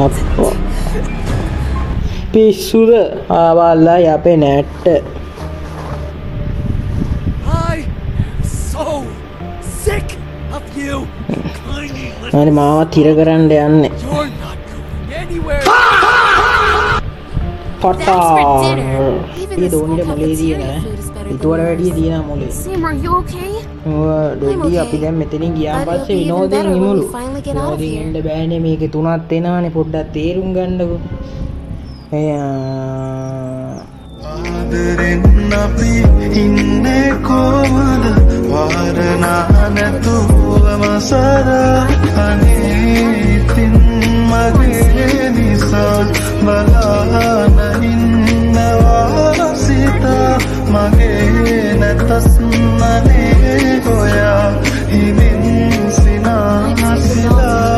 අප්පා. පිස්සුද? ආවල්ලා යපේ නැට්ට. I'm so sick of you. Tiny little. අනේ මාවත් හිර කරන්න යන්නේ. You're not going anywhere. පටා. Even මේ the දෝනිට small මොලේ තියෙන cafeteria food is better ඊට than වඩා වැඩිය තියෙනවා මොලේ. Sam, are you okay? ඩොඩි අපි දැන් මෙතනින් ගියාන් But it'll පස්සේ be even විනෝදයෙන් better when ඉමුළු. we finally get out of විනෝදයෙන් here. එන්න බෑනේ මේකේ තුනක් එනවානේ පොඩ්ඩක් තේරුම් ගන්නකො. ආදරෙන් අපි ඉන්නේ කොහමද වාරණා නැතුවම සදා අනේතින් මගේ නිසා බලාන ඉන්නවා සිත මගේ නැතස්මනේ ගෝයා හිමින් සිනාසිලා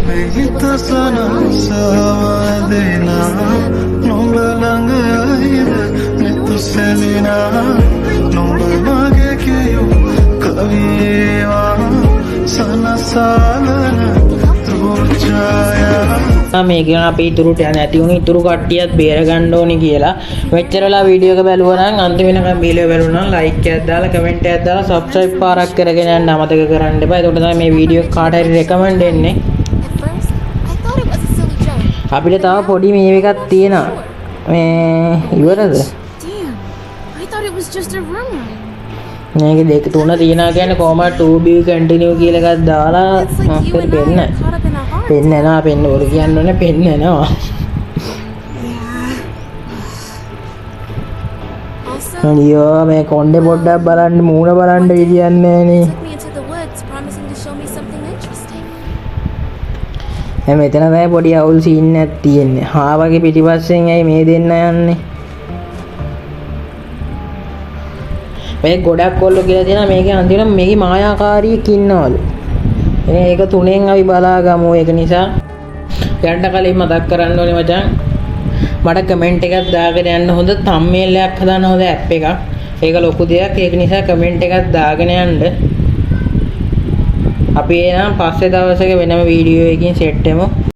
මෙහිත සනසවදෙනා නොඹ ළඟ අයිද නෙතුසැලෙනා නොඹ මගේ කියු කවේවා සනසාලන තුර්චායා මේ කියන අපි ඉතුරුට නැති වුණු ඉතුරු කට්ටියත් බේර ගන්න ඕනේ කියලා මෙච්චරලා වීඩියෝ එක බැලුවා නම් අන්තිම වෙනකම් වීඩියෝ බැලුවා නම් ලයික් එකක් දාලා කමෙන්ට් එකක් දාලා සබ්ස්ක්‍රයිබ් පාරක් කරගෙන යන්න අමතක කරන්න එපා. එතකොට තමයි මේ වීඩියෝ එක කාට හරි රෙකමන්ඩ් එන්නේ. At first, I thought it was a silly joke. අපිට තව පොඩි මේ එකක් තියෙනවා. මේ ඉවරද? Damn, I thought it was just a rumor. මේක දෙක තුන තියනවා කියන්නේ කොහමද 2B කන්ටිනියු කියලා එකක් දාලා It's like you and I පෙන්න. are caught up in a heart. පෙන්නනවා පෙන්න ඔර කියන්න ඕනේ පෙන්නනවා. Also, අයියෝ මේ කොණ්ඩේ පොඩ්ඩක් බලන්න මූණ බලන්න විදියක් නැහනේ. took me into the woods, promising to show me something interesting. මෙතන තමයි පොඩි අවුල් සීන් එකක් තියෙන්නේ. හාවගේ පිටිපස්සෙන් ඇයි මේ දෙන්න යන්නේ? මේ ගොඩක් කොල්ලෝ කියලා තියෙනවා මේකේ අන්තිමට මේකේ මායාකාරියෙක් ඉන්නවලු. ඒක තුනෙන් අපි බලාගමු. ඒක නිසා යන්න කලින් මතක් කරන්න ඕනේ මචං. මට කමෙන්ට් එකක් දාගෙන යන්න හොඳ තම්බ්නේල් එකක් හදාන්න හොඳ ඇප් එකක්. ඒක ලොකු දෙයක්. ඒක නිසා කමෙන්ට් එකක් දාගෙන යන්න. අපි එනම් පස්සේ දවසක වෙනම වීඩියෝ එකකින් සෙට් වෙමු.